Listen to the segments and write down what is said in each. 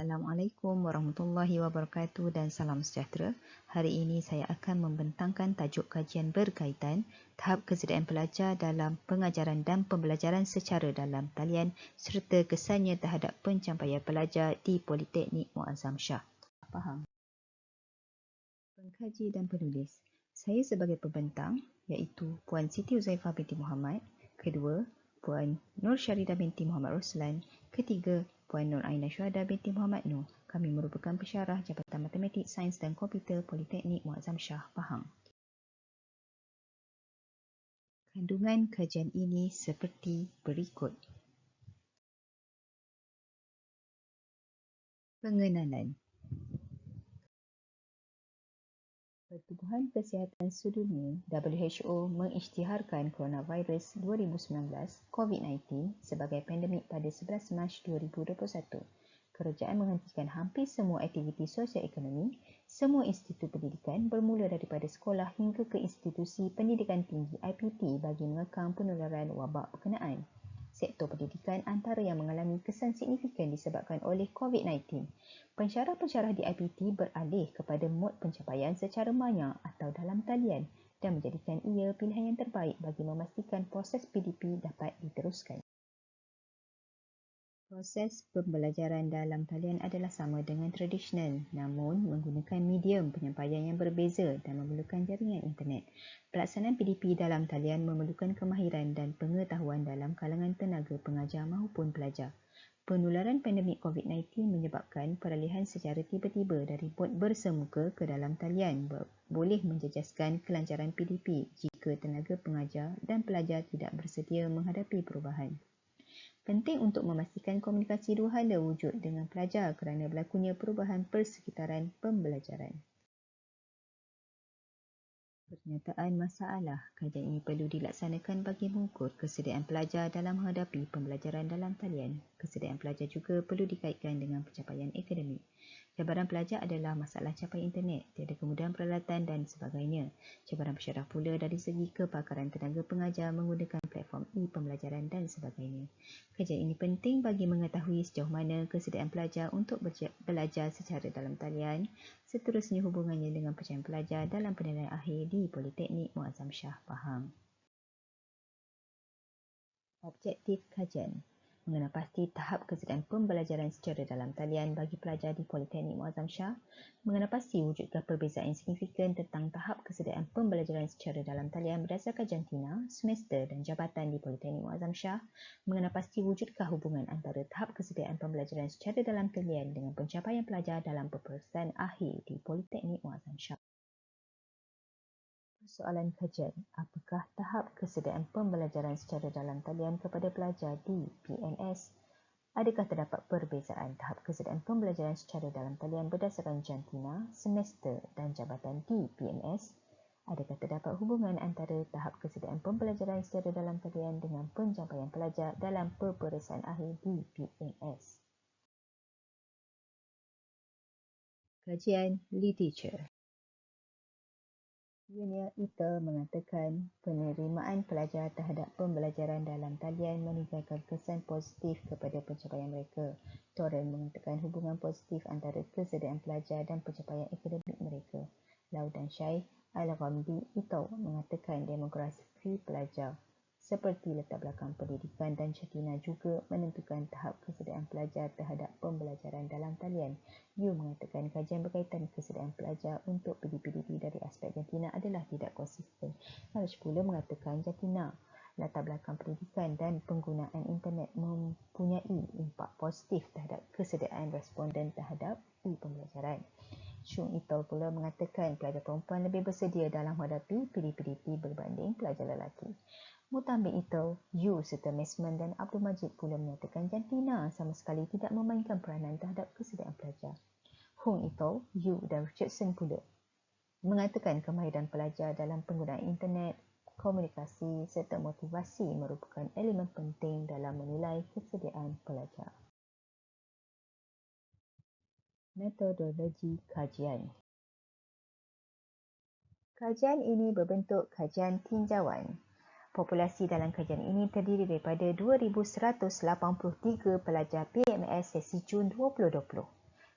Assalamualaikum warahmatullahi wabarakatuh dan salam sejahtera. Hari ini saya akan membentangkan tajuk kajian berkaitan tahap kesediaan pelajar dalam pengajaran dan pembelajaran secara dalam talian serta kesannya terhadap pencapaian pelajar di Politeknik Muazzam Shah. Faham? Pengkaji dan penulis. Saya sebagai pembentang iaitu Puan Siti Huzaifah binti Muhammad, kedua Puan Nur Syaridah binti Muhammad Roslan, ketiga Puan Nur Aina Syuhada binti Muhammad Nur. Kami merupakan pensyarah Jabatan Matematik, Sains dan Komputer Politeknik Muazzam Shah, Pahang. Kandungan kajian ini seperti berikut. Pengenalan. Pertubuhan Kesihatan Sedunia (WHO) mengisytiharkan coronavirus 2019 COVID-19 sebagai pandemik pada 11 Mac 2021. Kerajaan menghentikan hampir semua aktiviti sosial-ekonomi, semua institut pendidikan bermula daripada sekolah hingga ke institusi pendidikan tinggi IPT bagi mengekang penularan wabak berkenaan. Sektor pendidikan antara yang mengalami kesan signifikan disebabkan oleh COVID-19. Pensyarah-pensyarah di IPT beralih kepada mod pencapaian secara maya atau dalam talian dan menjadikan ia pilihan yang terbaik bagi memastikan proses PDP dapat diteruskan. Proses pembelajaran dalam talian adalah sama dengan tradisional namun menggunakan medium penyampaian yang berbeza dan memerlukan jaringan internet. Pelaksanaan PDP dalam talian memerlukan kemahiran dan pengetahuan dalam kalangan tenaga pengajar maupun pelajar. Penularan pandemik COVID-19 menyebabkan peralihan secara tiba-tiba dari mod bersemuka ke dalam talian boleh menjejaskan kelancaran PDP jika tenaga pengajar dan pelajar tidak bersedia menghadapi perubahan. Penting untuk memastikan komunikasi dua hala wujud dengan pelajar kerana berlakunya perubahan persekitaran pembelajaran. Pernyataan masalah. Kajian ini perlu dilaksanakan bagi mengukur kesediaan pelajar dalam menghadapi pembelajaran dalam talian. Kesediaan pelajar juga perlu dikaitkan dengan pencapaian akademik. Cabaran pelajar adalah masalah capai internet, tiada kemudahan peralatan dan sebagainya. Cabaran pensyarah pula dari segi kepakaran tenaga pengajar menggunakan platform e-pembelajaran dan sebagainya. Kajian ini penting bagi mengetahui sejauh mana kesediaan pelajar untuk belajar secara dalam talian, seterusnya hubungannya dengan pencapaian pelajar dalam penilaian akhir di Politeknik Muazzam Shah, Pahang. Objektif kajian. Mengenal pasti tahap kesediaan pembelajaran secara dalam talian bagi pelajar di Politeknik Muazzam Shah, mengenal pasti wujudkah perbezaan signifikan tentang tahap kesediaan pembelajaran secara dalam talian berdasarkan jantina, semester dan jabatan di Politeknik Muazzam Shah, mengenal pasti wujudkah hubungan antara tahap kesediaan pembelajaran secara dalam talian dengan pencapaian pelajar dalam peperiksaan akhir di Politeknik Muazzam Shah. Soalan kajian, apakah tahap kesediaan pembelajaran secara dalam talian kepada pelajar di PMS? Adakah terdapat perbezaan tahap kesediaan pembelajaran secara dalam talian berdasarkan jantina, semester dan jabatan di PMS? Adakah terdapat hubungan antara tahap kesediaan pembelajaran secara dalam talian dengan pencapaian pelajar dalam peperiksaan akhir di PMS? Kajian literature. Pionir Ita mengatakan penerimaan pelajar terhadap pembelajaran dalam talian meninggalkan kesan positif kepada pencapaian mereka. Torren mengatakan hubungan positif antara kesediaan pelajar dan pencapaian akademik mereka. Lau dan Syai Al-Ghamdi Ita mengatakan demografi pelajar seperti letak belakang pendidikan dan jantina juga menentukan tahap kesediaan pelajar terhadap pembelajaran dalam talian. Yu mengatakan kajian berkaitan kesediaan pelajar untuk PDP dari aspek jantina adalah tidak konsisten. Harsh pula mengatakan jantina, latar belakang pendidikan dan penggunaan internet mempunyai impak positif terhadap kesediaan responden terhadap pembelajaran. Chung Ito pula mengatakan pelajar perempuan lebih bersedia dalam menghadapi PDP berbanding pelajar lelaki. Mutambik Ito, Yu serta Mesman dan Abdul Majid pula menyatakan jantina sama sekali tidak memainkan peranan terhadap kesediaan pelajar. Hung Ito, Yu dan Richardson pula mengatakan kemahiran pelajar dalam penggunaan internet, komunikasi serta motivasi merupakan elemen penting dalam menilai kesediaan pelajar. Metodologi kajian. Kajian ini berbentuk kajian tinjauan. Populasi dalam kajian ini terdiri daripada 2,183 pelajar PMS sesi Jun 2020.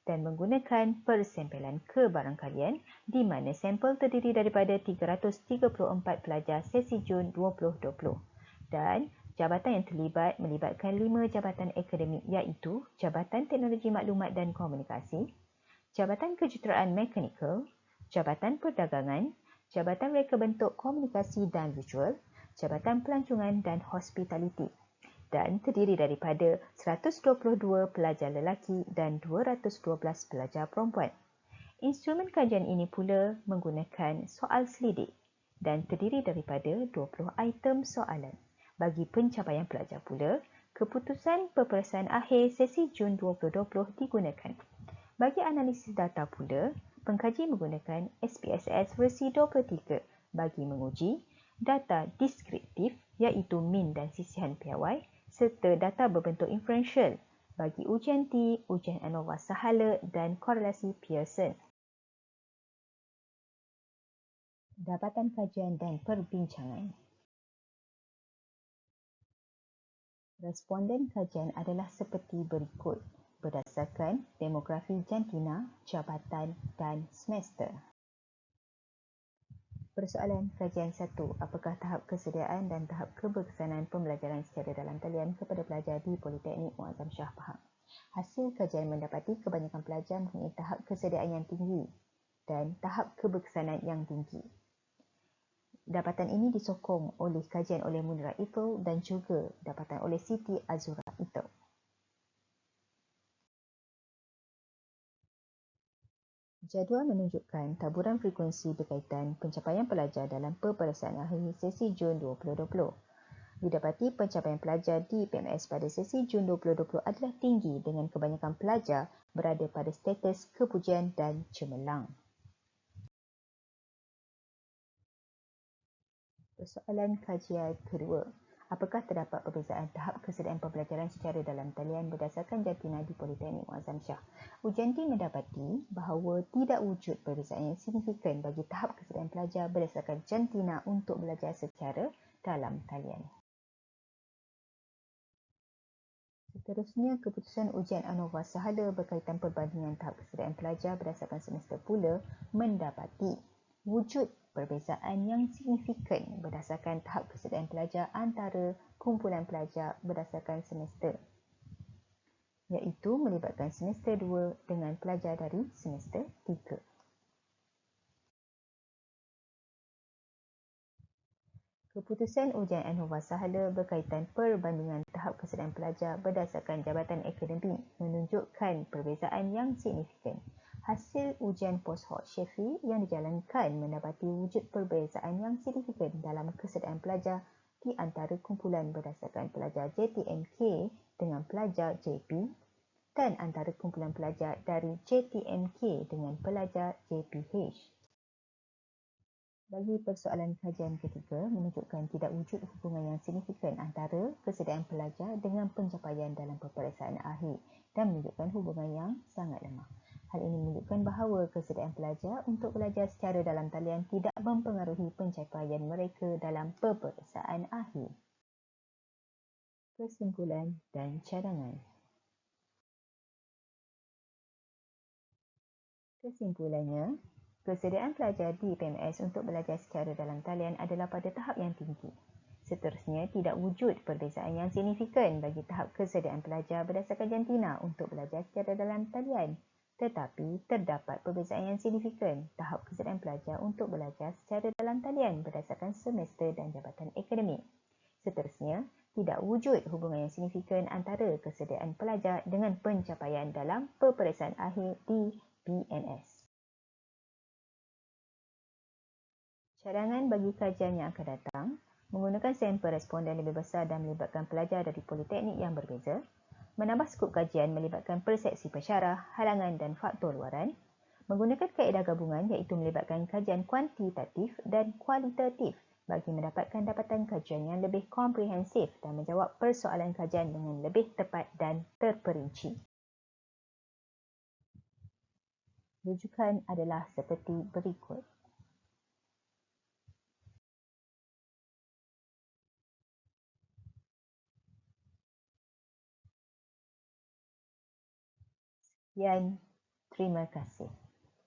dan menggunakan persempelan kebarangkalian di mana sampel terdiri daripada 334 pelajar sesi Jun 2020 dan jabatan yang terlibat melibatkan 5 jabatan akademik iaitu Jabatan Teknologi Maklumat dan Komunikasi, Jabatan Kejuruteraan Mekanikal, Jabatan Perdagangan, Jabatan Reka Bentuk Komunikasi dan Visual, Jabatan Pelancongan dan Hospitality dan terdiri daripada 122 pelajar lelaki dan 212 pelajar perempuan. Instrumen kajian ini pula menggunakan soal selidik dan terdiri daripada 20 item soalan. Bagi pencapaian pelajar pula, keputusan peperiksaan akhir sesi Jun 2020 digunakan. Bagi analisis data pula, pengkaji menggunakan SPSS versi 23 bagi menguji data deskriptif iaitu min dan sisihan piawai serta data berbentuk inferential bagi ujian T, ujian ANOVA sahala dan korelasi Pearson. Dapatan kajian dan perbincangan. Responden kajian adalah seperti berikut berdasarkan demografi jantina, jabatan dan semester. Persoalan kajian 1. Apakah tahap kesediaan dan tahap keberkesanan pembelajaran secara dalam talian kepada pelajar di Politeknik Muazzam Shah Pahang? Hasil kajian mendapati kebanyakan pelajar mempunyai tahap kesediaan yang tinggi dan tahap keberkesanan yang tinggi. Dapatan ini disokong oleh kajian oleh Munira Ito dan juga dapatan oleh Siti Azura Ito. Jadual menunjukkan taburan frekuensi berkaitan pencapaian pelajar dalam peperiksaan akhir sesi Jun 2020. Didapati pencapaian pelajar di PMS pada sesi Jun 2020 adalah tinggi dengan kebanyakan pelajar berada pada status kepujian dan cemerlang. Persoalan kajian kedua. Apakah terdapat perbezaan tahap kesediaan pembelajaran secara dalam talian berdasarkan jantina di Politeknik Muazzam Shah? Ujian T mendapati bahawa tidak wujud perbezaan yang signifikan bagi tahap kesediaan pelajar berdasarkan jantina untuk belajar secara dalam talian. Seterusnya, keputusan ujian ANOVA sahala berkaitan perbandingan tahap kesediaan pelajar berdasarkan semester pula mendapati wujud perbezaan yang signifikan berdasarkan tahap kesediaan pelajar antara kumpulan pelajar berdasarkan semester, iaitu melibatkan semester 2 dengan pelajar dari semester 3. Keputusan ujian ANOVA sahala berkaitan perbandingan tahap kesediaan pelajar berdasarkan jabatan akademik menunjukkan perbezaan yang signifikan. Hasil ujian post-hoc Sheffield yang dijalankan mendapati wujud perbezaan yang signifikan dalam kesediaan pelajar di antara kumpulan berdasarkan pelajar JTMK dengan pelajar JP dan antara kumpulan pelajar dari JTMK dengan pelajar JPH. Bagi persoalan kajian ketiga, menunjukkan tidak wujud hubungan yang signifikan antara kesediaan pelajar dengan pencapaian dalam peperiksaan akhir dan menunjukkan hubungan yang sangat lemah. Hal ini menunjukkan bahawa kesediaan pelajar untuk belajar secara dalam talian tidak mempengaruhi pencapaian mereka dalam peperiksaan akhir. Kesimpulan dan cadangan. Kesimpulannya, kesediaan pelajar di PMS untuk belajar secara dalam talian adalah pada tahap yang tinggi. Seterusnya, tidak wujud perbezaan yang signifikan bagi tahap kesediaan pelajar berdasarkan jantina untuk belajar secara dalam talian. Tetapi, terdapat perbezaan yang signifikan tahap kesediaan pelajar untuk belajar secara dalam talian berdasarkan semester dan jabatan akademik. Seterusnya, tidak wujud hubungan yang signifikan antara kesediaan pelajar dengan pencapaian dalam peperiksaan akhir di PMS. Cadangan bagi kajian yang akan datang, menggunakan sampel responden lebih besar dan melibatkan pelajar dari politeknik yang berbeza, menambah skop kajian melibatkan persepsi pensyarah, halangan dan faktor luaran, menggunakan kaedah gabungan iaitu melibatkan kajian kuantitatif dan kualitatif bagi mendapatkan dapatan kajian yang lebih komprehensif dan menjawab persoalan kajian dengan lebih tepat dan terperinci. Rujukan adalah seperti berikut. Sekian Terima kasih.